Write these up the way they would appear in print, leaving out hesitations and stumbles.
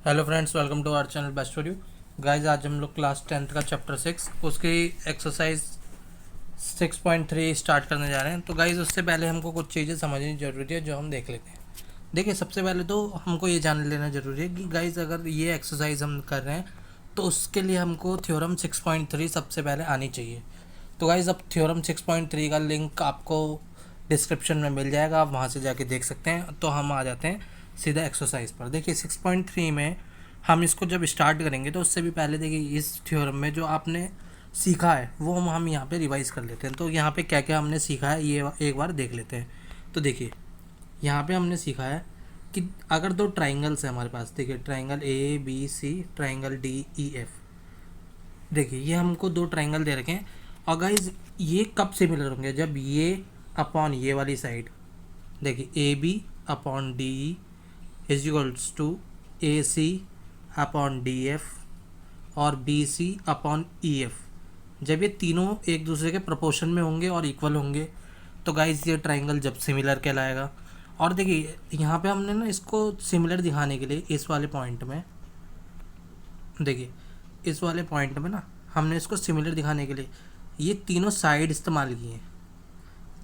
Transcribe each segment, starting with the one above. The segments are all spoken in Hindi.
Hello friends, welcome to our channel best for you guys. आज हम लोग क्लास 10th का चैप्टर 6 उसकी एक्सरसाइज 6.3 स्टार्ट करने जा रहे हैं। तो गाइस उससे पहले हमको कुछ चीज़ें समझनी जरूरी है जो हम देख लेते हैं। देखिए, सबसे पहले तो हमको ये जान लेना ज़रूरी है कि गाइस अगर ये एक्सरसाइज हम कर रहे हैं तो उसके लिए हमको थ्योरम 6.3 सबसे पहले आनी चाहिए। तो गाइस अब थ्योरम 6.3 का लिंक आपको डिस्क्रिप्शन में मिल जाएगा, आप वहाँ से जाके देख सकते हैं। तो हम आ जाते हैं सीधा एक्सरसाइज पर। देखिए 6.3 में हम इसको जब स्टार्ट करेंगे तो उससे भी पहले देखिए इस थ्योरम में जो आपने सीखा है वो हम यहाँ पे रिवाइज कर लेते हैं। तो यहाँ पे क्या क्या हमने सीखा है ये एक बार देख लेते हैं। तो देखिए यहाँ पे हमने सीखा है कि अगर दो ट्राइंगल्स हैं हमारे पास, देखिए triangle A B C, triangle D E F. देखिए ये हमको दो ट्राइंगल दे रखे हैं और गाइज ये कब सिमिलर होंगे, जब ये अपॉन ये वाली साइड, देखिए A B upon D is equals to A C upon D F और B C upon E F. जब ये तीनों एक दूसरे के प्रोपोर्शन में होंगे और इक्वल होंगे तो गाइज ये ट्राइंगल जब सिमिलर कहलाएगा। और देखिए यहाँ पे हमने ना इसको सिमिलर दिखाने के लिए इस वाले पॉइंट में, देखिए इस वाले पॉइंट में ना हमने इसको सिमिलर दिखाने के लिए ये तीनों साइड इस्तेमाल किए हैं।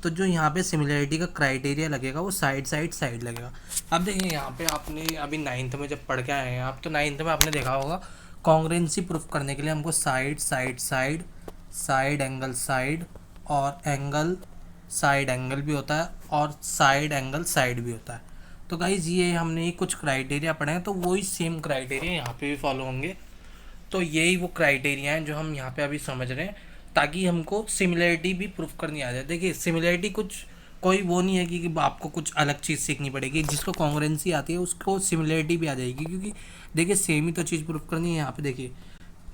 तो जो यहाँ पे सिमिलरिटी का क्राइटेरिया लगेगा वो साइड साइड साइड लगेगा। अब देखिए यहाँ पे आपने अभी नाइन्थ में जब पढ़ के आए हैं आप, तो नाइन्थ में आपने देखा होगा कॉन्ग्रेंसी प्रूफ करने के लिए हमको side side side, side angle side और एंगल साइड एंगल भी होता है और साइड एंगल साइड भी होता है। तो गाइज ये हमने कुछ क्राइटेरिया पढ़े हैं, तो वही सेम क्राइटेरिया यहाँ पे भी फॉलो होंगे। तो यही वो क्राइटेरिया हैं जो हम यहाँ पे अभी समझ रहे हैं ताकि हमको सिमिलरिटी भी प्रूफ करनी आ जाए। देखिए सिमिलरिटी कुछ कोई वो नहीं है कि आपको कुछ अलग चीज़ सीखनी पड़ेगी। जिसको कॉन्ग्रुएंसी आती है उसको सिमिलरिटी भी आ जाएगी, क्योंकि देखिए सेम ही तो चीज़ प्रूफ करनी है। यहाँ पे देखिए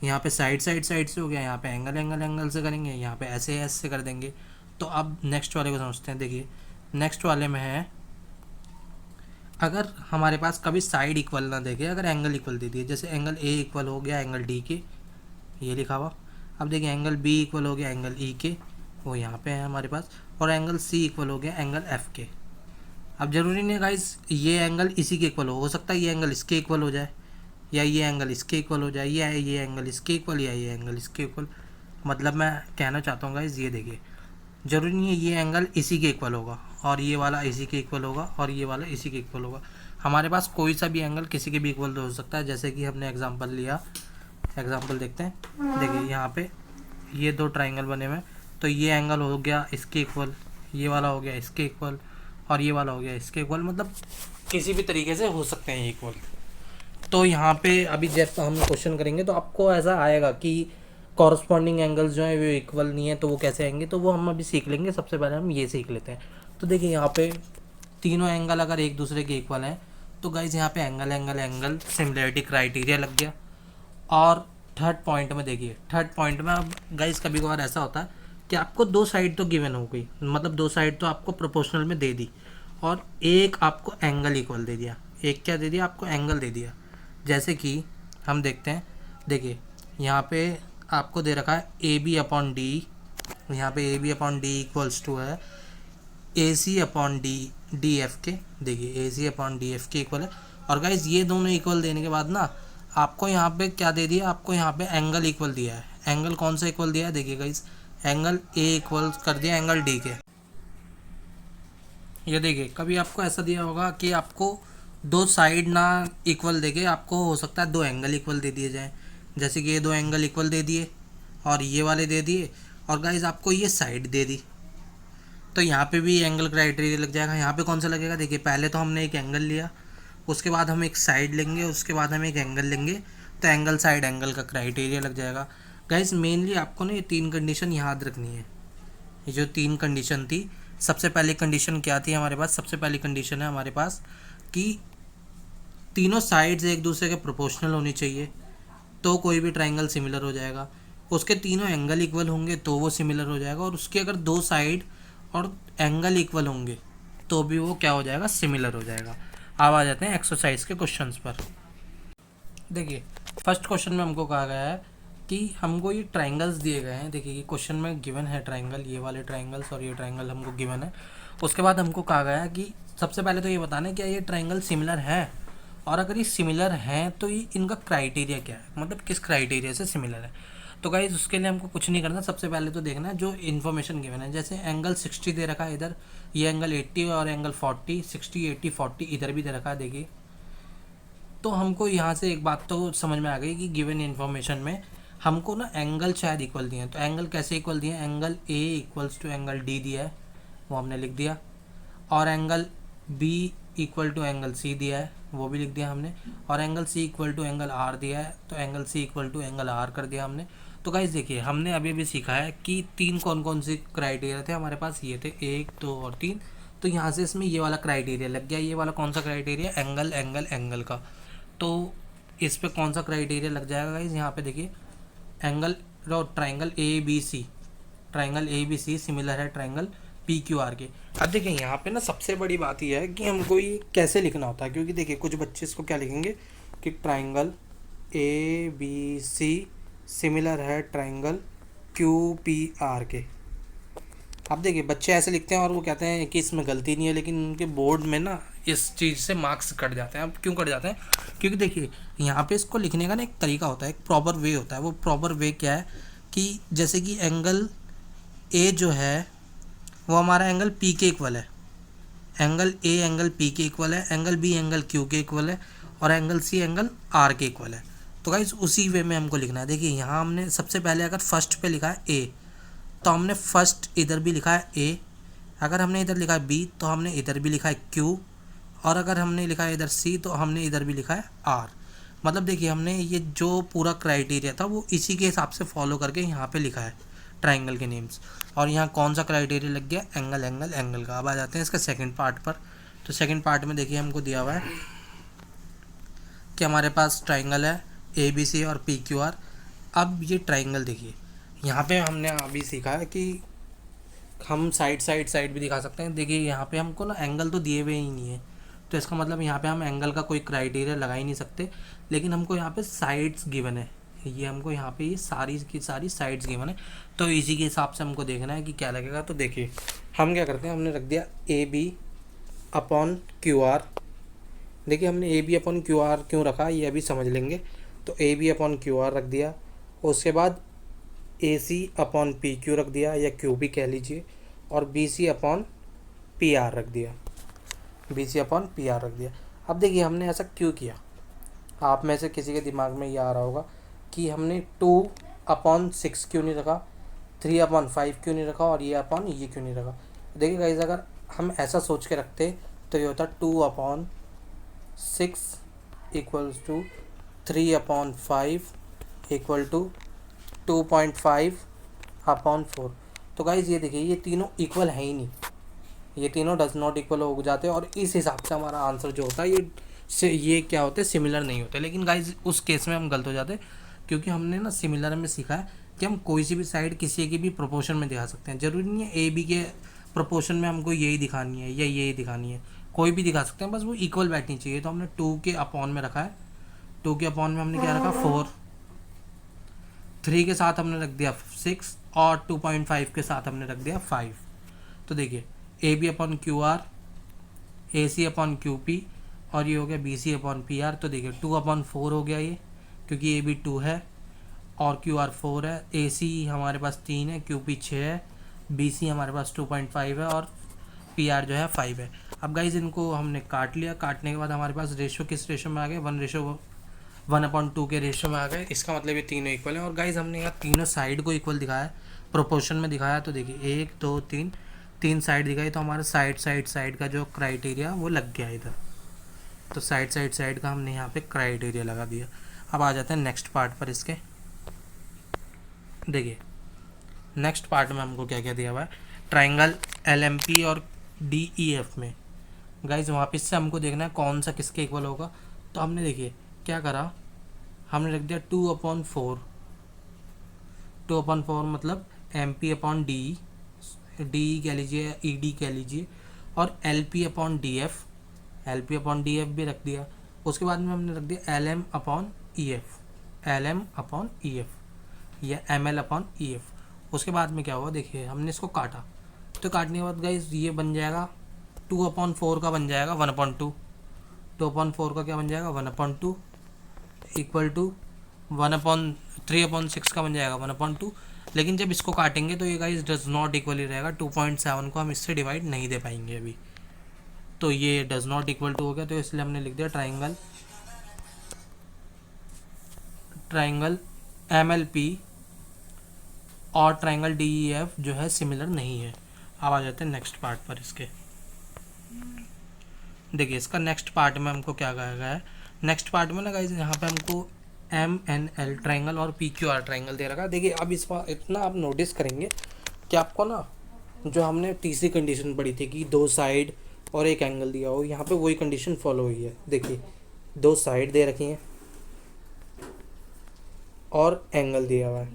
यहाँ पे साइड साइड साइड से हो गया, यहाँ पे एंगल एंगल एंगल से करेंगे, यहाँ पे ऐसे ऐसे कर देंगे। तो अब नेक्स्ट वाले को समझते हैं। देखिए नेक्स्ट वाले में है, अगर हमारे पास कभी साइड इक्वल ना देखे, अगर एंगल इक्वल दे दिए, जैसे एंगल ए इक्वल हो गया एंगल डी के, ये लिखा हुआ। अब देखिए एंगल बी इक्वल हो गया एंगल ई के, वो यहाँ पे है हमारे पास, और एंगल सी इक्वल हो गया एंगल एफ के। अब ज़रूरी नहीं गाइस ये एंगल इसी के इक्वल हो सकता है ये एंगल इसके इक्वल हो जाए, या ये एंगल इसके इक्वल हो जाए, या ये एंगल इसके इक्वल, या ये एंगल इसके इक्वल। मतलब मैं कहना चाहता हूँ गाइस, ये देखिए ज़रूरी नहीं है ये एंगल इसी के इक्वल होगा और ये वाला इसी के इक्वल होगा और ये वाला इसी के इक्वल होगा। हमारे पास कोई सा भी एंगल किसी के भी इक्वल तो हो सकता है। जैसे कि हमने एग्जांपल लिया, एग्जांपल देखते हैं। देखिए यहाँ पे ये दो ट्राइंगल बने हुए हैं, तो ये एंगल हो गया इसके इक्वल, ये वाला हो गया इसके इक्वल और ये वाला हो गया इसके इक्वल, मतलब किसी भी तरीके से हो सकते हैं ये इक्वल। तो यहाँ पे अभी जब हम क्वेश्चन करेंगे तो आपको ऐसा आएगा कि कॉरस्पॉन्डिंग एंगल्स जो है वो इक्वल नहीं है, तो वो कैसे आएंगे, तो वो हम अभी सीख लेंगे। सबसे पहले हम ये सीख लेते हैं। तो देखिए यहाँ पे तीनों एंगल अगर एक दूसरे के इक्वल हैं तो गाइज यहाँ पे angle angle angle similarity criteria लग गया। और थर्ड पॉइंट में देखिए, थर्ड पॉइंट में अब गाइज कभी कभार ऐसा होता है कि आपको दो साइड तो गिवन हो गई, मतलब दो साइड तो आपको प्रोपोर्शनल में दे दी और एक आपको एंगल इक्वल दे दिया। एक क्या दे दिया आपको, एंगल दे दिया। जैसे कि हम देखते हैं, देखिए यहाँ पे आपको दे रखा है ए बी अपॉन डी, यहाँ पे A B upon D equals to है A C upon D D F के। देखिए A C upon D F के इक्वल है। और गाइज ये दोनों इक्वल देने के बाद ना आपको यहाँ पे क्या दे दिया, आपको यहाँ पे एंगल इक्वल दिया है। एंगल कौन सा इक्वल दिया है, देखिए गाइज एंगल ए इक्वल कर दिया एंगल डी के। ये देखिए कभी आपको ऐसा दिया होगा कि आपको दो साइड ना इक्वल देके आपको हो सकता है दो एंगल इक्वल दे दिए जाएं। जैसे कि ये दो एंगल इक्वल दे दिए और ये वाले दे दिए, और गाइज आपको ये साइड दे दी, तो यहाँ पे भी एंगल क्राइटेरिया लग जाएगा। यहाँ पे कौन सा लगेगा, देखिए पहले तो हमने एक एंगल लिया, उसके बाद हम एक साइड लेंगे, उसके बाद हम एक एंगल लेंगे, तो एंगल साइड एंगल का क्राइटेरिया लग जाएगा। गाइज मेनली आपको ना ये तीन कंडीशन याद रखनी है। ये जो तीन कंडीशन थी, सबसे पहली कंडीशन क्या थी हमारे पास, सबसे पहली कंडीशन है हमारे पास कि तीनों साइड्स एक दूसरे के प्रोपोर्शनल होनी चाहिए तो कोई भी ट्राइंगल सिमिलर हो जाएगा। उसके तीनों एंगल इक्वल होंगे तो वो सिमिलर हो जाएगा, और उसके अगर दो साइड और एंगल इक्वल होंगे तो भी वो क्या हो जाएगा, सिमिलर हो जाएगा। अब आ जाते हैं एक्सरसाइज के क्वेश्चंस पर। देखिए फर्स्ट क्वेश्चन में हमको कहा गया है कि हमको ये ट्राइंगल्स दिए गए हैं। देखिए ये क्वेश्चन में गिवन है ट्राइंगल, ये वाले ट्राइंगल्स और ये ट्राइंगल हमको गिवन है। उसके बाद हमको कहा गया है कि सबसे पहले तो ये बताना है क्या ये ट्राइंगल सिमिलर है, और अगर ये सिमिलर हैं तो ये इनका क्राइटेरिया क्या है, मतलब किस क्राइटेरिया से सिमिलर है। तो गाइज उसके लिए हमको कुछ नहीं करना, सबसे पहले तो देखना है जो इन्फॉर्मेशन गिवन है। जैसे एंगल 60 दे रखा है इधर, ये एंगल 80 और एंगल 40, 60 80 40 इधर भी दे रखा है देखिए। तो हमको यहाँ से एक बात तो समझ में आ गई कि गिवन इन्फॉर्मेशन में हमको ना एंगल शायद इक्वल दिए हैं। तो एंगल कैसे इक्वल दिए हैं, angle A equals to angle D दिया है, वो हमने लिख दिया। और angle B equal to angle C दिया है, वो भी लिख दिया हमने। और angle C equal to angle R दिया है, तो angle C equal to angle R कर दिया हमने। तो गाइज देखिए हमने अभी भी सीखा है कि तीन कौन कौन से क्राइटेरिया थे हमारे पास, ये थे 1 2 और 3। तो यहाँ से इसमें ये वाला क्राइटेरिया लग गया। ये वाला कौन सा क्राइटेरिया, एंगल एंगल एंगल का। तो इस पे कौन सा क्राइटेरिया लग जाएगा गाइज, यहाँ पे देखिए angle triangle A B C, triangle A B C similar है ट्राइंगल पी क्यू आर के। अब देखिए यहाँ पे ना सबसे बड़ी बात यह है कि हमको ये कैसे लिखना होता है, क्योंकि देखिए कुछ बच्चे इसको क्या लिखेंगे कि triangle A B C similar है ट्राइंगल क्यू पी आर के। अब देखिए बच्चे ऐसे लिखते हैं और वो कहते हैं कि इसमें गलती नहीं है, लेकिन उनके बोर्ड में ना इस चीज़ से मार्क्स कट जाते हैं। अब क्यों कट जाते हैं, क्योंकि देखिए यहाँ पे इसको लिखने का ना एक तरीका होता है, एक प्रॉपर वे होता है। वो प्रॉपर वे क्या है कि जैसे कि एंगल ए जो है वो हमारा एंगल पी के इक्वल है, एंगल ए एंगल पी के इक्वल है, एंगल बी एंगल क्यू के इक्वल है, और एंगल सी एंगल आर के इक्वल है। तो गाइस उसी वे में हमको लिखना है। देखिए यहाँ हमने सबसे पहले अगर फर्स्ट पे लिखा है ए, तो हमने फर्स्ट इधर भी लिखा है ए। अगर हमने इधर लिखा है बी, तो हमने इधर भी लिखा है क्यू। और अगर हमने लिखा है इधर सी, तो हमने इधर भी लिखा है आर। मतलब देखिए हमने ये जो पूरा क्राइटेरिया था वो इसी के हिसाब से फॉलो करके यहाँ पे लिखा है ट्राइंगल के नेम्स। और यहाँ कौन सा क्राइटेरिया लग गया, एंगल एंगल एंगल का। अब आ जाते हैं इसका सेकंड पार्ट पर। तो सेकंड पार्ट में देखिए हमको दिया हुआ है कि हमारे पास ट्राइंगल है ए बी सी और पी क्यू आर। अब ये ट्राइंगल देखिए यहाँ पे हमने अभी सीखा है कि हम साइड भी दिखा सकते हैं। देखिए यहाँ पे हमको ना एंगल तो दिए हुए ही नहीं है, तो इसका मतलब यहाँ पे हम एंगल का कोई क्राइटेरिया लगा ही नहीं सकते। लेकिन हमको यहाँ पे साइड्स गिवन है, ये हमको यहाँ पे ये सारी की सारी साइड्स गिवन है। तो इसी के हिसाब से हमको देखना है कि क्या लगेगा। तो देखिए हम क्या करते हैं, हमने रख दिया A B upon Q R. देखिए हमने A B upon Q R क्यों रखा ये अभी समझ लेंगे। तो A B upon Q R रख दिया, उसके बाद A C upon P Q रख दिया, या क्यू भी कह लीजिए, और B C upon P R रख दिया, B C upon P R रख दिया। अब देखिए हमने ऐसा क्यों किया, आप में से किसी के दिमाग में ये आ रहा होगा कि हमने 2/6 क्यों नहीं रखा, 3/5 क्यों नहीं रखा, और ये अपॉन ये क्यों नहीं रखा। देखिए गाइस अगर हम ऐसा सोच के रखते तो ये होता 2/6 इक्वल्स टू 3/5 इक्वल टू 2.5/4। तो गाइज ये देखिए ये तीनों इक्वल है ही नहीं, ये तीनों डज नॉट इक्वल हो जाते हैं, और इस हिसाब से हमारा आंसर जो होता है ये क्या होते हैं, सिमिलर नहीं होते। लेकिन गाइज उस केस में हम गलत हो जाते हैं, क्योंकि हमने ना सिमिलर में सीखा है कि हम कोई सी भी साइड किसी की भी प्रोपोर्शन में दिखा सकते हैं। ज़रूरी नहीं है ए बी के प्रोपोर्शन में हमको यही दिखानी है या यही दिखानी है, कोई भी दिखा सकते हैं, बस वो इक्वल बैठनी चाहिए। तो हमने 2 के अपॉन में रखा है, 2 के अपॉन में हमने क्या रखा 4, 3 के साथ हमने रख दिया 6, और 2.5 के साथ हमने रख दिया 5। तो देखिए A B upon Q R, A C upon Q P, और ये हो गया B C upon P R. तो देखिए 2/4 हो गया ये, क्योंकि ए बी 2 है और क्यू आर 4 है। ए सी हमारे पास 3 है, क्यू पी 6 है, बी सी हमारे पास 2.5 है, और पी आर जो है 5 है। अब गाइज इनको हमने काट लिया, काटने के बाद हमारे पास रेशो किस रेशो में आ गया, 1:2 के रेशो में आ गए। इसका मतलब ये तीनों इक्वल है। और गाइज हमने यहाँ तीनों साइड को इक्वल दिखाया, प्रोपोर्शन में दिखाया। तो देखिए 1 2 3 तीन साइड दिखाई, तो हमारा साइड का जो क्राइटेरिया वो लग गया इधर। तो साइड का हमने यहाँ पे क्राइटेरिया लगा दिया। अब आ जाते हैं नेक्स्ट पार्ट पर इसके। देखिए नेक्स्ट पार्ट में हमको क्या क्या दिया हुआ है, ट्राइंगल एल एम पी और डी ई एफ में। गाइज वापस से हमको देखना है कौन सा किसके इक्वल होगा। तो हमने देखिए क्या करा, हमने रख दिया 2/4, 2/4 मतलब M P upon D, D कह लीजिए, ई डी कह लीजिए, और L P upon D F, L P upon D F भी रख दिया। उसके बाद में हमने रख दिया L M upon E F, L M upon E F, या M L upon E F. उसके बाद में क्या हुआ, देखिए हमने इसको काटा, तो काटने के बाद गाइस ये बन जाएगा 2/4 का बन जाएगा 1/2, 2/4 का क्या बन जाएगा 1/2 इक्वल टू 1/3/6 का बन जाएगा 1/2। लेकिन जब इसको काटेंगे तो ये गाइस डज नॉट इक्वल ही रहेगा, 2.7 को हम इससे डिवाइड नहीं दे पाएंगे अभी, तो ये डज नॉट इक्वल टू हो गया, तो इसलिए हमने लिख दिया ट्राइंगल MLP और ट्राइंगल DEF जो है सिमिलर नहीं है। अब आ जाते हैं नेक्स्ट पार्ट पर इसके। देखिए इसका नेक्स्ट पार्ट में हमको क्या कहा गया है, नेक्स्ट पार्ट में ना गाइस यहाँ पे हमको MNL ट्राइंगल और PQR ट्राइंगल दे रखा है। देखिए अब इस बार इतना आप नोटिस करेंगे कि आपको ना जो हमने तीसरी कंडीशन पढ़ी थी कि दो साइड और एक एंगल दिया हो, यहाँ पे वही कंडीशन फॉलो हुई है। देखिए दो साइड दे रखी हैं और एंगल दिया हुआ है।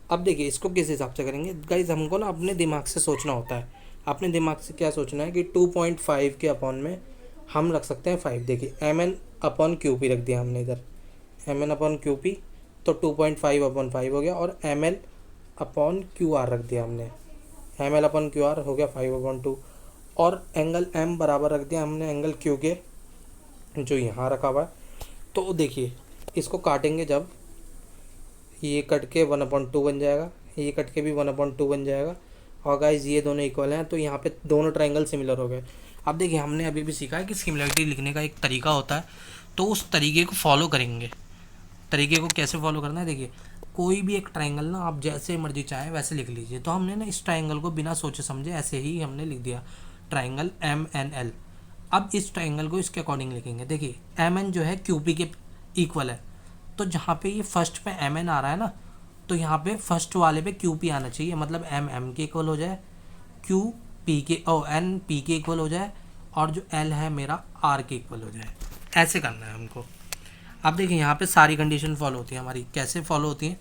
अब देखिए इसको किस हिसाब से करेंगे गाइज, हमको ना अपने दिमाग से सोचना होता है। अपने दिमाग से क्या सोचना है कि 2.5 के अपॉन में हम रख सकते हैं 5। देखिए MN/QP रख दिया हमने इधर, MN/QP तो 2.5/5 हो गया, और ML/QR रख दिया हमने, ML/QR हो गया 5/2, और एंगल M बराबर रख दिया हमने एंगल Q के, जो यहाँ रखा हुआ है। तो देखिए इसको काटेंगे जब, ये कट के 1/2 बन जाएगा, ये कट के भी 1/2 बन जाएगा, और गाइज ये दोनों इक्वल हैं, तो यहाँ पे दोनों ट्राइंगल सिमिलर हो गए। अब देखिए हमने अभी भी सीखा है कि सिमिलरिटी लिखने का एक तरीका होता है, तो उस तरीके को फॉलो करेंगे। तरीके को कैसे फॉलो करना है, देखिए कोई भी एक ट्राइंगल ना आप जैसे मर्जी चाहें वैसे लिख लीजिए। तो हमने ना इस ट्राइंगल को बिना सोचे समझे ऐसे ही हमने लिख दिया ट्राइंगल MNL। अब इस ट्राइंगल को इसके अकॉर्डिंग लिखेंगे। देखिए MN जो है QP के इक्वल है, तो जहाँ पे ये फर्स्ट पे MN आ रहा है ना, तो यहाँ पे फर्स्ट वाले पे QP आना चाहिए, मतलब MM के इक्वल हो जाए, QP के NP के इक्वल हो जाए, और जो L है मेरा R के इक्वल हो जाए। ऐसे करना है हमको। अब देखिए यहाँ पे सारी कंडीशन फॉलो होती है हमारी। कैसे फॉलो होती है,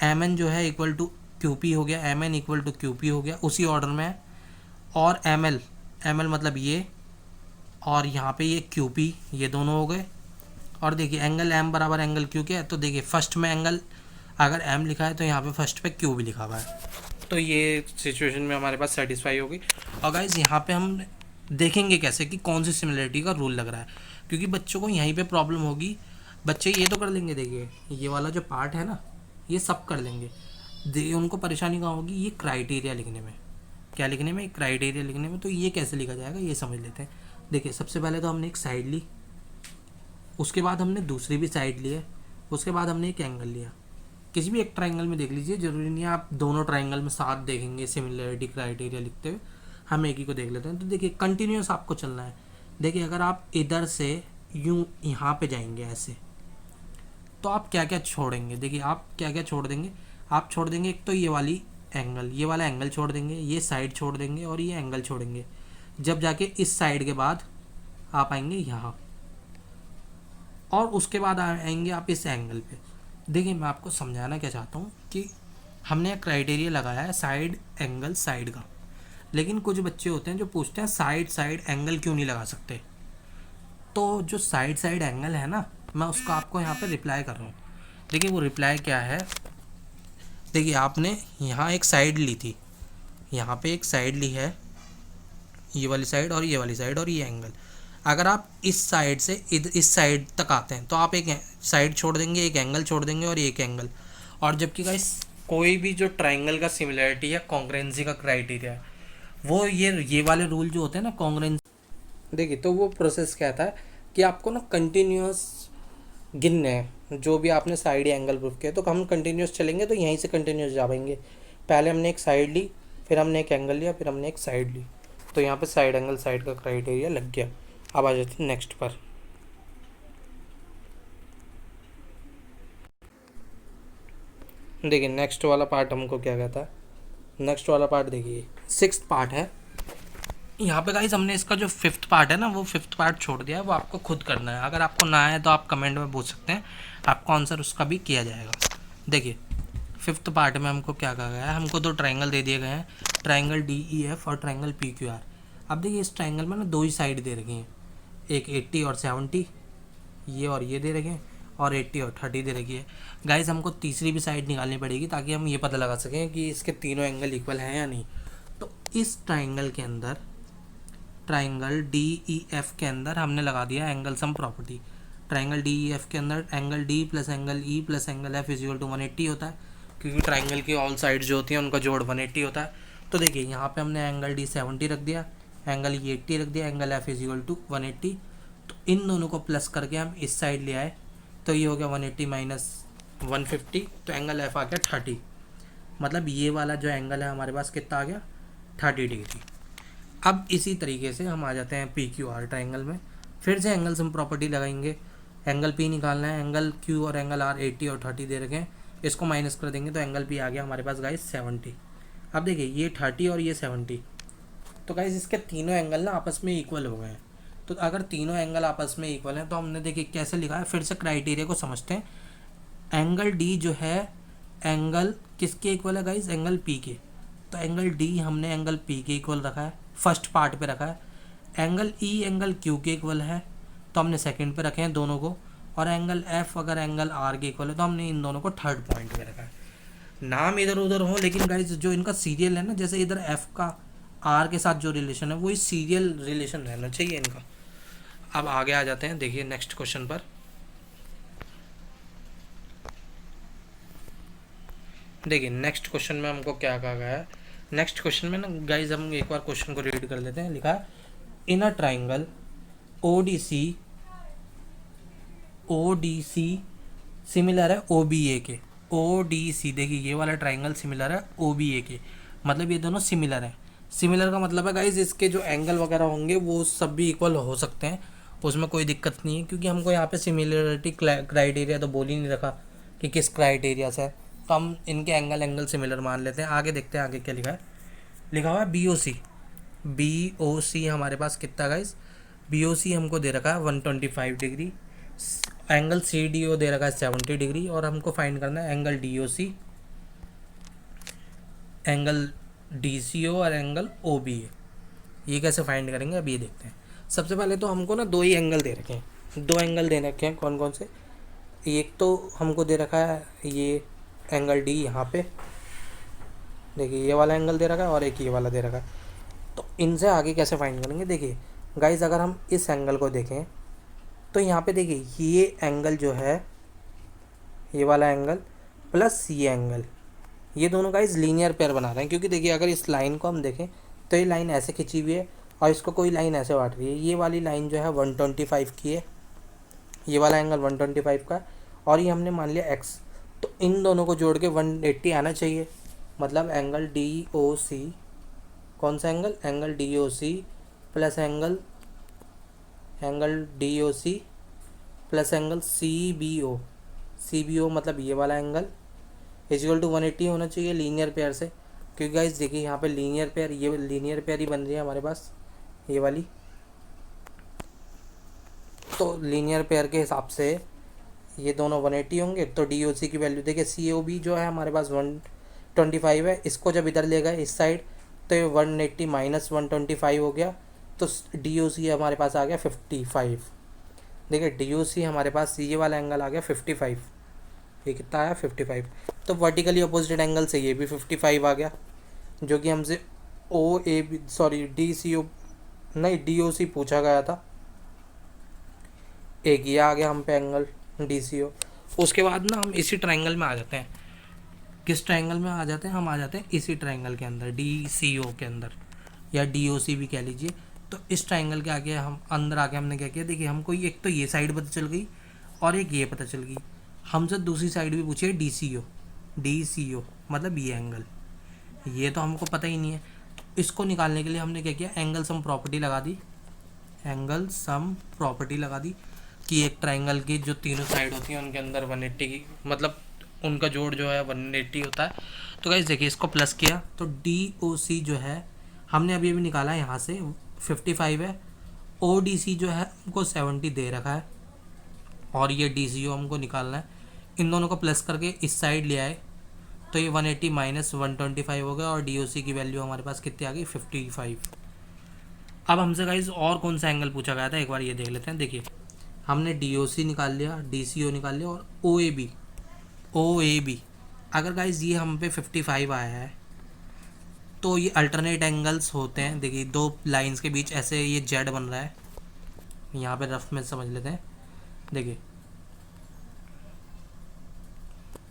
MN जो है इक्वल टू QP हो गया, MN इक्वल टू QP हो गया, उसी ऑर्डर में है, और ML मतलब ये, और यहाँ पे ये QP, ये दोनों हो गए। और देखिए एंगल M बराबर एंगल Q के है, तो देखिए फर्स्ट में एंगल अगर M लिखा है तो यहाँ पे फर्स्ट पे Q भी लिखा हुआ है, तो ये सिचुएशन में हमारे पास सेटिस्फाई होगी। और गाइज यहाँ पे हम देखेंगे कैसे कि कौन सी सिमिलरिटी का रूल लग रहा है, क्योंकि बच्चों को यहीं पे प्रॉब्लम होगी। बच्चे ये तो कर लेंगे, देखिए ये वाला जो पार्ट है ना ये सब कर लेंगे, उनको परेशानी कहाँ होगी, ये क्राइटेरिया लिखने में। क्या लिखने में, क्राइटेरिया लिखने में। तो ये कैसे लिखा जाएगा ये समझ लेते हैं। देखिए सबसे पहले तो हमने एक साइड ली, उसके बाद हमने दूसरी भी साइड ली है, उसके बाद हमने एक एंगल लिया। किसी भी एक ट्राइंगल में देख लीजिए, ज़रूरी नहीं है आप दोनों ट्राइंगल में साथ देखेंगे सिमिलरिटी क्राइटेरिया लिखते हुए। हम एक ही को देख लेते हैं। तो देखिए कंटिन्यूस आपको चलना है। देखिए अगर आप इधर से यूँ यहाँ पे जाएंगे ऐसे, तो आप क्या क्या छोड़ेंगे, देखिए आप क्या क्या छोड़ देंगे। आप छोड़ देंगे एक तो ये वाला एंगल छोड़ देंगे, ये साइड छोड़ देंगे, और ये एंगल छोड़ेंगे। जब जाके इस साइड के बाद आप आएंगे यहाँ, और उसके बाद आएंगे आप इस एंगल पे। देखिए मैं आपको समझाना क्या चाहता हूँ कि हमने क्राइटेरिया लगाया है साइड एंगल साइड का, लेकिन कुछ बच्चे होते हैं जो पूछते हैं साइड एंगल क्यों नहीं लगा सकते। तो जो साइड एंगल है ना, मैं उसका आपको यहाँ पे रिप्लाई कर रहा हूँ। देखिए वो रिप्लाई क्या है, देखिए आपने यहाँ एक साइड ली थी, यहाँ पे एक साइड ली है, ये वाली साइड और ये वाली साइड और ये एंगल। अगर आप इस साइड से इस साइड तक आते हैं तो आप एक साइड छोड़ देंगे, एक एंगल छोड़ देंगे और एक एंगल। और जबकि गाइस कोई भी जो ट्राइंगल का सिमिलरिटी है कॉन्ग्रुएंसी का क्राइटेरिया है, वो ये वाले रूल जो होते हैं ना कॉन्ग्रुएंसी, देखिए तो वो प्रोसेस क्या था कि आपको ना कंटिन्यूस गिनने हैं जो भी आपने साइड या एंगल प्रूफ किया। तो हम कंटिन्यूस चलेंगे तो यहीं से कंटिन्यूस जाएंगे। पहले हमने एक साइड ली, फिर हमने एक एंगल लिया, फिर हमने एक साइड ली, तो यहाँ पे साइड एंगल साइड का क्राइटेरिया लग गया। अब आ जाते हैं नेक्स्ट पर। देखिए नेक्स्ट वाला पार्ट हमको क्या कहता है, नेक्स्ट वाला पार्ट देखिए 6th पार्ट है। यहाँ पे गाइस हमने इसका जो 5th पार्ट है ना, वो 5th पार्ट छोड़ दिया है, वो आपको खुद करना है। अगर आपको ना आए तो आप कमेंट में पूछ सकते हैं, आपको आंसर उसका भी किया जाएगा। देखिए 5th पार्ट में हमको क्या कहा गया है, हमको दो ट्राइंगल दे दिए गए हैं, ट्राइंगल DEF और ट्राइंगल PQR। अब देखिए इस ट्राइंगल में ना दो ही साइड दे रखी हैं, एक 80 और 70, ये और ये दे रखे हैं, और 80 और 30 दे रखी है। गाइस हमको तीसरी भी साइड निकालनी पड़ेगी ताकि हम ये पता लगा सकें कि इसके तीनों एंगल इक्वल हैं या नहीं। तो इस ट्राइंगल के अंदर ट्राइंगल डी ई एफ के अंदर हमने लगा दिया angle sum property. Triangle D E F के अंदर angle D plus angle E plus angle F is equal to 180 होता है, क्योंकि ट्राइंगल की ऑल साइड्स जो होती हैं उनका जोड़ 180 होता है। तो देखिए यहाँ पे हमने एंगल डी 70 रख दिया, एंगल ई 80 रख दिया, angle F is equal to 180। तो इन दोनों को प्लस करके हम इस साइड ले आए, तो ये हो गया 180 माइनस 150, तो एंगल एफ आ गया 30। मतलब ये वाला जो एंगल है हमारे पास कितना आ गया, 30 डिग्री। अब इसी तरीके से हम आ जाते हैं पी क्यू आर ट्राइंगल में। फिर से एंगल सम प्रॉपर्टी लगाएंगे, एंगल पी निकालना है, एंगल क्यू और एंगल आर 80 और 30 दे रखे हैं, इसको माइनस कर देंगे तो एंगल पी आ गया हमारे पास गाइस 70। अब देखिए ये 30 और ये 70, तो गाइस इसके तीनों एंगल ना आपस में इक्वल हो गए हैं। तो अगर तीनों एंगल आपस में इक्वल हैं तो हमने देखिए कैसे लिखा है, फिर से क्राइटेरिया को समझते हैं। एंगल डी जो है एंगल किसके इक्वल है गाइस, एंगल पी के। तो एंगल डी हमने एंगल पी के इक्वल रखा है, फर्स्ट पार्ट पे रखा है। एंगल ई एंगल क्यू के इक्वल है, तो हमने सेकंड पे रखे हैं दोनों को। और एंगल एफ अगर एंगल आर के इक्वल है तो हमने इन दोनों को थर्ड पॉइंट पे रखा है। नाम इधर उधर हो, लेकिन गाइस जो इनका सीरियल है ना, जैसे इधर एफ का आर के साथ जो रिलेशन है वही सीरियल रिलेशन रहना चाहिए इनका। अब आगे आ जाते हैं, देखिए नेक्स्ट क्वेश्चन पर। देखिए नेक्स्ट क्वेश्चन में हमको क्या कहा गया है। नेक्स्ट क्वेश्चन में ना गाइज हम एक बार क्वेश्चन को रीड कर लेते हैं। लिखा है इन अ ट्राइंगल ओडीसी सिमिलर है ओबीए के। ओडीसी देखिए ये वाला ट्राइंगल सिमिलर है ओबीए के, मतलब ये दोनों सिमिलर है। सिमिलर का मतलब है गाइज इसके जो एंगल वगैरह होंगे वो सब भी इक्वल हो सकते हैं, उसमें कोई दिक्कत नहीं है, क्योंकि हमको यहाँ पे सिमिलरिटी क्राइटेरिया तो बोल ही नहीं रखा कि किस क्राइटेरिया से है, तो हम इनके एंगल सिमिलर मान लेते हैं। आगे देखते हैं आगे क्या लिखा है। लिखा हुआ है बी ओ सी हमारे पास कितना गाइज, बी ओ सी हमको दे रखा है 125 degree, angle C D O दे रखा है 70 डिग्री, और हमको फाइंड करना है angle D O C, angle D C O और एंगल ओ बी ए। ये कैसे फाइंड करेंगे अब ये देखते हैं। सबसे पहले तो हमको ना दो ही एंगल दे रखे हैं, दो एंगल दे रखे हैं। कौन कौन से, एक तो हमको दे रखा है ये एंगल डी, यहाँ पे देखिए ये वाला एंगल दे रखा है, और एक ये वाला दे रखा है। तो इनसे आगे कैसे फाइंड करेंगे, देखिए गाइज अगर हम इस एंगल को देखें तो यहाँ पे देखिए ये एंगल जो है, ये वाला एंगल प्लस ये एंगल, ये दोनों गाइज लीनियर पेयर बना रहे हैं। क्योंकि देखिए अगर इस लाइन को हम देखें तो ये लाइन ऐसे खिंची हुई है और इसको कोई लाइन ऐसे बांट रही है। ये वाली लाइन जो है 125 की है, ये वाला एंगल 125 का, और ये हमने मान लिया x। तो इन दोनों को जोड़ के 180 आना चाहिए। मतलब एंगल डी ओ सी, कौन सा angle, angle D O C plus angle D O C plus angle C B O, मतलब ये वाला एंगल इक्वल टू 180 होना चाहिए लीनियर पेयर से। क्योंकि गाइस देखिए यहाँ पे लीनियर पेयर, ये लीनियर पेयर ही बन रही है हमारे पास ये वाली। तो लीनियर पेयर के हिसाब से ये दोनों 180 होंगे। तो डी ओ सी की वैल्यू देखिए, सी ओ बी जो है हमारे पास 125 है, इसको जब इधर ले गए इस साइड तो ये 180 माइनस 125 हो गया, तो डी ओ सी हमारे पास आ गया 55। देखिए डी ओ सी हमारे पास ये वाला एंगल आ गया 55, ये कितना आया 55। तो वर्टिकली अपोजिट एंगल से ये भी 55 आ गया, जो कि हमसे O A B sorry D C O नहीं डी ओ सी पूछा गया था। एक ये आ गया हम पे एंगल डी सी ओ। उसके बाद ना हम इसी ट्राइंगल में आ जाते हैं। किस ट्राइंगल में आ जाते हैं, हम आ जाते हैं इसी ट्राइंगल के अंदर, डी सी ओ के अंदर, या डी ओ सी भी कह लीजिए। तो इस ट्राइंगल के आगे हम अंदर आके हमने क्या किया, देखिए हमको एक तो ये साइड पता चल गई और एक ये पता चल गई। हमसे दूसरी साइड भी पूछिए डी सी ओ मतलब ये एंगल, ये तो हमको पता ही नहीं है। तो इसको निकालने के लिए हमने क्या किया, एंगल सम प्रॉपर्टी लगा दी कि एक ट्राइंगल की जो तीनों साइड होती हैं उनके अंदर 180 की, मतलब उनका जोड़ जो है 180 होता है। तो गाइस देखिए इसको प्लस किया तो डी ओ सी जो है हमने अभी निकाला है, यहाँ से 55 है। ओ डी सी जो है हमको 70 दे रखा है, और ये डी सी ओ हमको निकालना है। इन दोनों को प्लस करके इस साइड ले आए तो ये 180 माइनस 125 हो गया, और डी ओ सी की वैल्यू हमारे पास कितनी आ गई 55। अब हमसे गाइस और कौन सा एंगल पूछा गया था एक बार ये देख लेते हैं। देखिए हमने डी ओ सी निकाल लिया, डी सी ओ निकाल लिया, और ओ ए बी। अगर गाइज ये हम पे 55 आया है तो ये अल्टरनेट एंगल्स होते हैं। देखिए दो लाइंस के बीच ऐसे ये जेड बन रहा है, यहाँ पे रफ में समझ लेते हैं। देखिए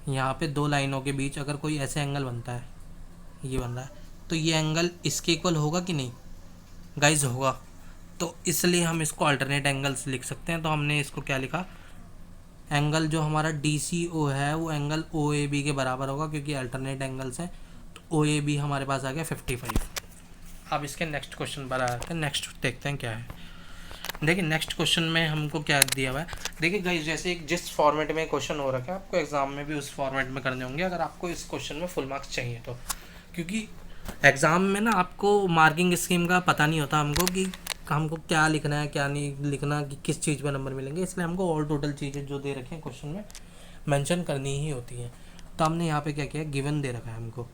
यहाँ पे दो लाइनों के बीच अगर कोई ऐसे एंगल बनता है, ये बन रहा है, तो ये एंगल इसके इक्वल होगा कि नहीं गाइज? होगा। तो इसलिए हम इसको अल्टरनेट एंगल्स लिख सकते हैं। तो हमने इसको क्या लिखा, एंगल जो हमारा डी सी ओ है वो एंगल ओ ए बी के बराबर होगा, क्योंकि अल्टरनेट एंगल्स हैं। तो ओ ए बी हमारे पास आ गया 55। अब इसके नेक्स्ट क्वेश्चन पर आ जाते हैं। नेक्स्ट देखते हैं क्या है। देखिए नेक्स्ट क्वेश्चन में हमको क्या दिया हुआ है। देखिए गाइस, जैसे जिस फॉर्मेट में क्वेश्चन हो रखा है आपको एग्जाम में भी उस फॉर्मेट में करने होंगे, अगर आपको इस क्वेश्चन में फुल मार्क्स चाहिए तो। क्योंकि एग्ज़ाम में ना आपको मार्किंग स्कीम का पता नहीं होता हमको कि हमको क्या लिखना है क्या नहीं लिखना, कि किस चीज़ पर नंबर मिलेंगे, इसलिए हमको ऑल टोटल चीज़ें जो दे रखे हैं क्वेश्चन में मेंशन करनी ही होती हैं। तो हमने यहाँ पे क्या किया, गिवन दे रखा है हमको।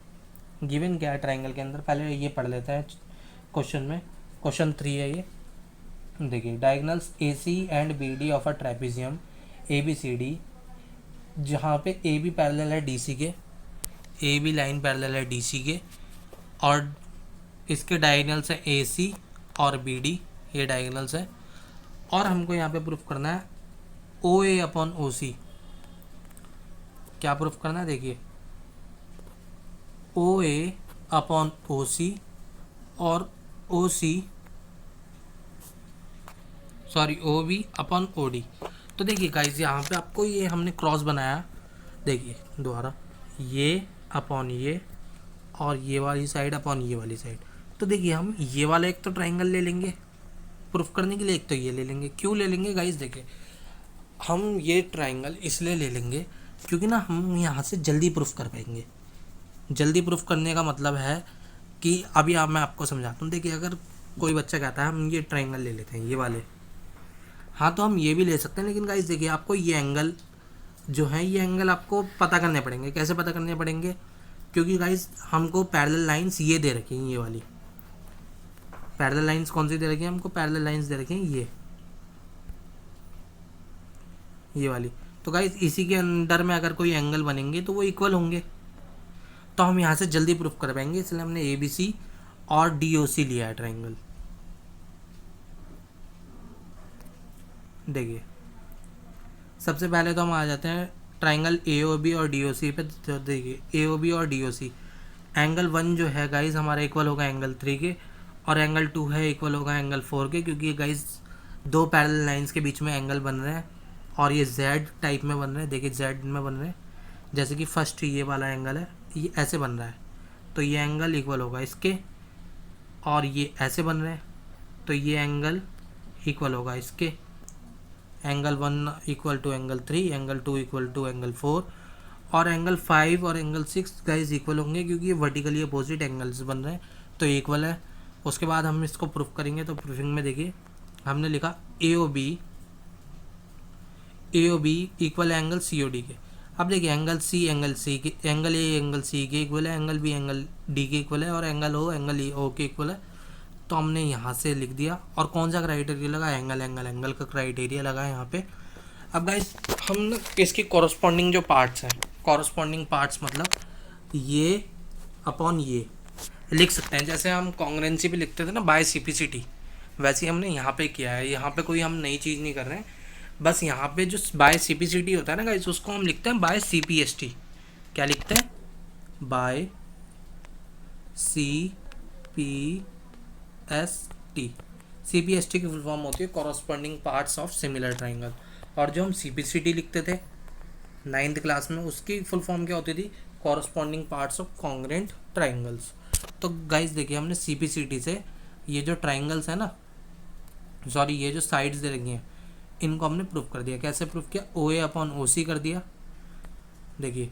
गिवन क्या है ट्राइंगल के अंदर, पहले ये पढ़ लेते हैं क्वेश्चन में। क्वेश्चन 3 है ये। देखिए diagonals A C and B D of a trapezium A B C D, जहाँ पे ए बी पैरेलल है डी सी के, ए बी लाइन पैरेलल है डी सी के, और इसके डायगोनल्स है ए सी और बी डी, ये डायगोनल्स है। और हमको यहाँ पे प्रूफ करना है ओ ए अपॉन ओ सी। क्या प्रूफ करना है, देखिए ओ ए अपॉन ओ सी और O C sorry O B upon O D. तो देखिए गाइज यहाँ पे आपको ये हमने क्रॉस बनाया, देखिए दोबारा, ये अपॉन ये और ये वाली साइड अपॉन ये वाली साइड। तो देखिए हम ये वाला एक तो ट्राइंगल ले लेंगे प्रूफ करने के लिए, एक तो ये ले लेंगे। क्यों ले लेंगे गाइज, देखिए हम ये ट्राइंगल इसलिए ले लेंगे क्योंकि ना हम यहाँ से जल्दी प्रूफ कर पाएंगे। जल्दी प्रूफ करने का मतलब है कि अभी मैं आपको समझाता हूँ। देखिए अगर कोई बच्चा कहता है हम ये ट्राइंगल ले लेते हैं ये वाले, हाँ तो हम ये भी ले सकते हैं, लेकिन गाइस देखिए आपको ये एंगल जो है ये एंगल आपको पता करने पड़ेंगे। कैसे पता करने पड़ेंगे, क्योंकि गाइस हमको पैरेलल लाइंस ये दे रखी हैं, ये वाली पैरेलल लाइंस कौन सी दे रखी हैं हमको, पैरेलल लाइंस दे रखी हैं ये वाली। तो गाइस इसी के अंदर में अगर कोई एंगल बनेंगे तो वो इक्वल होंगे, तो हम यहाँ से जल्दी प्रूफ कर पाएंगे, इसलिए हमने ए बी सी और डी ओ सी लिया है ट्राइंगल। देखिए सबसे पहले तो हम आ जाते हैं ट्राइंगल ए ओ बी और डी ओ सी पे। तो देखिए ए ओ बी और डी ओ सी, एंगल 1 जो है गाइज हमारा इक्वल होगा एंगल 3 के, और एंगल 2 है इक्वल होगा एंगल 4 के, क्योंकि गाइज दो पैरेलल लाइंस के बीच में एंगल बन रहे हैं और ये जेड टाइप में बन रहे हैं। देखिए जेड में बन रहे हैं, जैसे कि फर्स्ट ये वाला एंगल है ये ऐसे बन रहा है, तो ये एंगल इक्वल होगा इसके, और ये ऐसे बन रहे हैं तो ये एंगल इक्वल होगा इसके। Angle 1 equal to angle 3, angle 2 equal to angle 4, और एंगल 5 और एंगल 6 गाइज इक्वल होंगे, क्योंकि ये वर्टिकली अपोजिट एंगल्स बन रहे हैं तो इक्वल है। उसके बाद हम इसको प्रूफ करेंगे। तो प्रूफिंग में देखिए हमने लिखा A O B equal angle C O D के। अब देखिए एंगल सी के, एंगल ए एंगल सी के इक्वल है, एंगल बी एंगल डी के इक्वल है, और एंगल ओ एंगल ई ओ के इक्वल है। तो हमने यहाँ से लिख दिया। और कौन सा क्राइटेरिया लगा, एंगल का क्राइटेरिया लगा है यहाँ पे। अब गाइस हम ना इसकी कॉरस्पॉन्डिंग जो पार्ट्स हैं, कॉरस्पॉन्डिंग पार्ट्स मतलब ये अपॉन ये लिख सकते हैं। जैसे हम कॉन्ग्रेंसी पे लिखते थे ना बाय सीपीसीटी, वैसे ही हमने यहाँ पे किया है। यहाँ पे कोई हम नई चीज़ नहीं कर रहे हैं, बस यहाँ पे जो बाय सीपीसीटी होता है ना गाइस उसको हम लिखते हैं बाय सीपीएसटी। क्या लिखते हैं, बाय CPST। CPST की फुल फॉर्म होती है corresponding parts of similar triangle. और जो हम CPCT लिखते थे 9th क्लास में, उसकी फुल फॉर्म क्या होती थी, corresponding parts of congruent triangles. तो गाइस देखिए हमने CPCT से ये जो ट्राइंगल्स है ना, सॉरी ये जो साइड्स दे रखी हैं, इनको हमने प्रूफ कर दिया। कैसे प्रूफ किया, OA अपॉन OC कर दिया। देखिए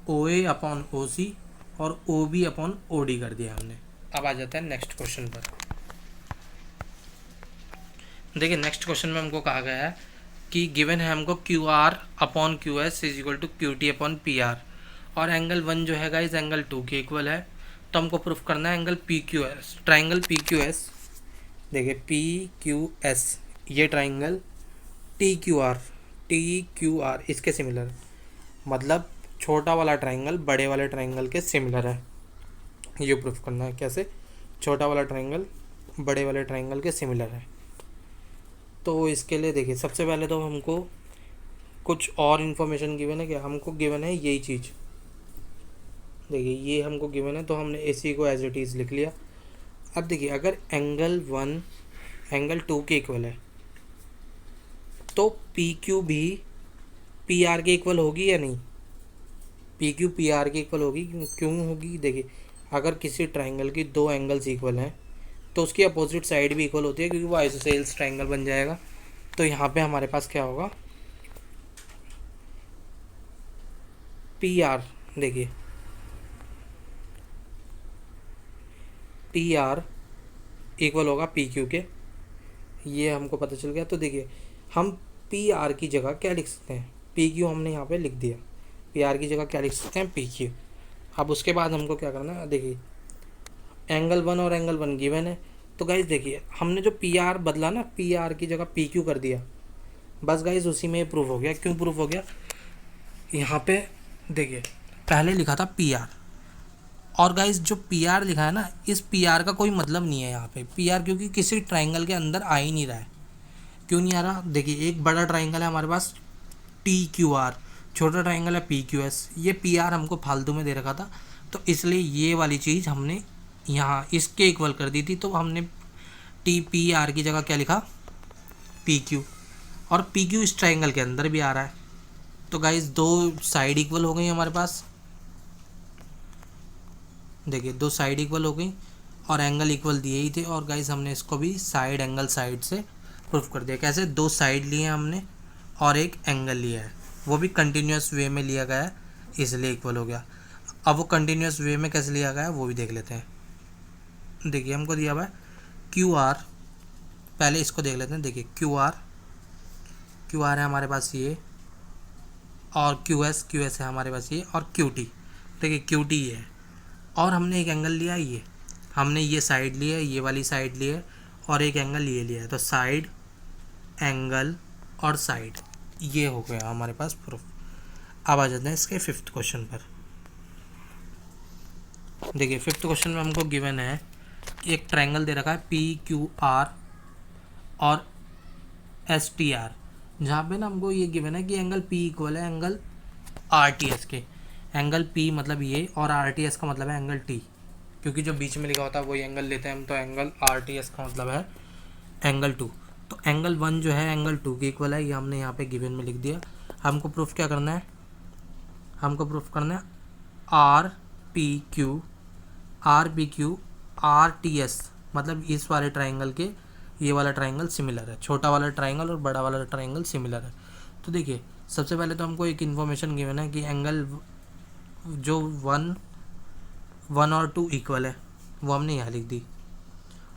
OA अपॉन OC और OB अपॉन OD कर दिया हमने। अब आ जाता है नेक्स्ट क्वेश्चन पर। देखिए नेक्स्ट क्वेश्चन में हमको कहा गया है कि गिवन है हमको QR upon QS is equal to QT upon PR, और एंगल 1 जो है गाइज एंगल 2 के इक्वल है। तो हमको प्रूफ करना है एंगल PQS, ट्राइंगल PQS। देखिए PQS ये ट्राइंगल TQR इसके सिमिलर, मतलब छोटा वाला ट्राइंगल बड़े वाले ट्राइंगल के सिमिलर है। ये प्रूफ करना है। कैसे? छोटा वाला ट्रायंगल बड़े वाले ट्रायंगल के सिमिलर है। तो इसके लिए देखिए, सबसे पहले तो हमको कुछ और इन्फॉर्मेशन गिवन है। क्या हमको गिवन है? यही चीज़ देखिए, ये हमको गिवन है, तो हमने इसी को एज इट इज़ लिख लिया। अब देखिए, अगर एंगल 1 एंगल 2 के इक्वल है तो पी क्यू भी पी आर के इक्वल होगी या नहीं? पी क्यू पी आर के इक्वल होगी। क्यों होगी? देखिए, अगर किसी ट्राइंगल की दो एंगल्स इक्वल हैं तो उसकी अपोजिट साइड भी इक्वल होती है, क्योंकि वो आइसोसेल्स ट्राइंगल बन जाएगा। तो यहाँ पे हमारे पास क्या होगा? पी आर, देखिए पी आर इक्वल होगा पी क्यू के। ये हमको पता चल गया। तो देखिए, हम पी आर की जगह क्या लिख सकते हैं? पी क्यू हमने यहाँ पे लिख दिया। पी आर की जगह क्या लिख सकते हैं? P Q. अब उसके बाद हमको क्या करना है? देखिए, एंगल 1 और एंगल 1 गिवन है। तो गाइज देखिए, हमने जो पी आर बदला ना, पी आर की जगह पी क्यू कर दिया। बस गाइज उसी में प्रूफ हो गया। क्यों प्रूफ हो गया? यहाँ पे देखिए, पहले लिखा था पी आर, और गाइज जो पी आर लिखा है ना, इस पी आर का कोई मतलब नहीं है यहाँ पे। पी आर क्योंकि किसी ट्राइंगल के अंदर आ ही नहीं रहा है। क्यों नहीं आ रहा? देखिए, एक बड़ा ट्राइंगल है हमारे पास टी क्यू आर, छोटा ट्राइंगल है पी क्यू एस। ये पी आर हमको फालतू में दे रखा था, तो इसलिए ये वाली चीज़ हमने यहाँ इसके इक्वल कर दी थी। तो हमने टी पी आर की जगह क्या लिखा? P Q. और पी क्यू इस ट्राइंगल के अंदर भी आ रहा है। तो गाइज दो साइड इक्वल हो गई हमारे पास। देखिए, दो साइड इक्वल हो गई और एंगल इक्वल दिए ही थे। और गाइज हमने इसको भी साइड एंगल साइड से प्रूफ कर दिया। कैसे? दो साइड लिए हैं हमने और एक एंगल लिया है, वो भी कंटिन्यूस वे में लिया गया है, इसलिए इक्वल हो गया। अब वो कंटिन्यूस वे में कैसे लिया गया है वो भी देख लेते हैं। देखिए, हमको दिया हुआ है क्यू आर। पहले इसको देख लेते हैं। देखिए, क्यू आर है हमारे पास ये, और क्यू एस है हमारे पास ये, और क्यू टी। देखिए, क्यू टी ये है, और हमने एक एंगल लिया ये, हमने ये साइड ली है, ये वाली साइड ली है, और एक एंगल ये लिया है। तो साइड, एंगल और साइड, ये हो गया हमारे पास प्रूफ। अब आ जाते हैं इसके 5th क्वेश्चन पर। देखिए, 5th क्वेश्चन में हमको गिवन है एक ट्रायंगल दे रखा है पी क्यू आर और एस टी आर, जहाँ पे ना हमको ये गिवन है कि एंगल पी इक्वल है एंगल आर टी एस के। एंगल पी मतलब ये, और आर टी एस का मतलब है एंगल टी, क्योंकि जो बीच में लिखा होता है वही एंगल लेते हैं हम। तो एंगल आर टी एस का मतलब है एंगल 2। तो एंगल 1 जो है एंगल 2 के इक्वल है, ये हमने यहाँ पे गिवन में लिख दिया। हमको प्रूफ क्या करना है? हमको प्रूफ करना है R P Q R T S, मतलब इस वाले ट्राइंगल के ये वाला ट्राइंगल सिमिलर है। छोटा वाला ट्राइंगल और बड़ा वाला ट्राइंगल सिमिलर है। तो देखिए, सबसे पहले तो हमको एक इन्फॉर्मेशन गिवन है कि एंगल जो 1 और 2 इक्वल है, वो हमने यहाँ लिख दी।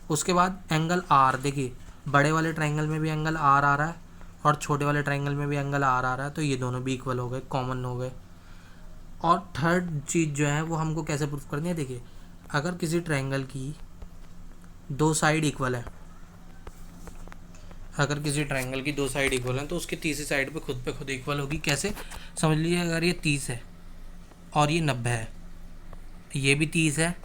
उसके बाद एंगल आर, देखिए बड़े वाले ट्राइंगल में भी एंगल आर आ रहा है और छोटे वाले ट्राइंगल में भी एंगल आर आ रहा है, तो ये दोनों भी इक्वल हो गए, कॉमन हो गए। और थर्ड चीज़ जो है वो हमको कैसे प्रूफ करनी है? देखिए, अगर किसी ट्राइंगल की दो साइड इक्वल है, अगर किसी ट्राइंगल की दो साइड इक्वल है तो उसकी तीसरी साइड पे खुद इक्वल होगी। कैसे? समझ लीजिए, अगर ये 30 है और ये 90 है, ये भी 30 है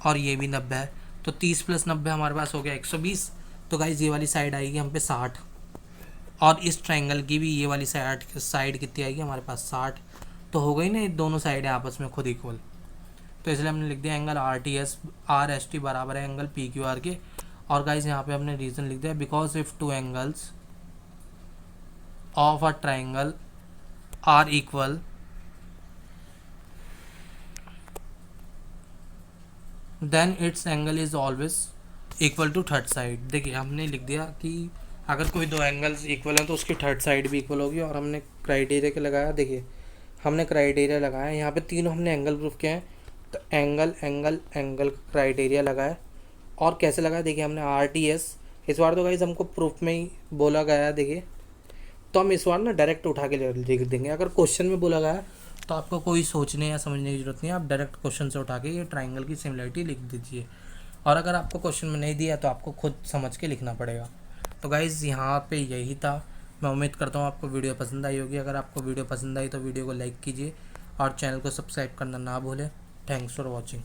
और ये भी 90 है, तो 30 + 90 हमारे पास हो गया 120। तो गाइज ये वाली साइड आएगी हम पे 60, और इस ट्राइंगल की भी ये वाली साइड कितनी आएगी हमारे पास? 60। तो हो गई ना, ये दोनों साइड है आपस में खुद इक्वल। तो इसलिए हमने लिख दिया एंगल आर एस टी बराबर है एंगल पी क्यू आर के। और गाइज यहाँ पे हमने रीज़न लिख दिया, because if two angles of a triangle are equal, then its angle is always equal to third side. देखिए, हमने लिख दिया कि अगर कोई दो एंगल्स इक्वल हैं तो उसकी थर्ड साइड भी इक्वल होगी। और हमने क्राइटेरिया क्या लगाया? देखिए, हमने क्राइटेरिया लगाया यहाँ पे, तीनों हमने एंगल प्रूफ किए हैं। तो एंगल एंगल एंगल क्राइटेरिया लगाया। और कैसे लगाया? देखिए, हमने आर टी एस, इस बार तो गाइज हमको प्रूफ में ही बोला गया है। देखिए, तो हम इस बार ना डायरेक्ट उठा के लिख देंगे। अगर क्वेश्चन में बोला गया तो आपको कोई सोचने या समझने की जरूरत नहीं है, आप डायरेक्ट क्वेश्चन से उठा के ये ट्राइंगल की सिमिलरिटी लिख दीजिए। और अगर आपको क्वेश्चन में नहीं दिया तो आपको खुद समझ के लिखना पड़ेगा। तो गाइज़ यहाँ पे यही था। मैं उम्मीद करता हूँ आपको वीडियो पसंद आई होगी। अगर आपको वीडियो पसंद आई तो वीडियो को लाइक कीजिए और चैनल को सब्सक्राइब करना ना भूलें। Thanks for watching.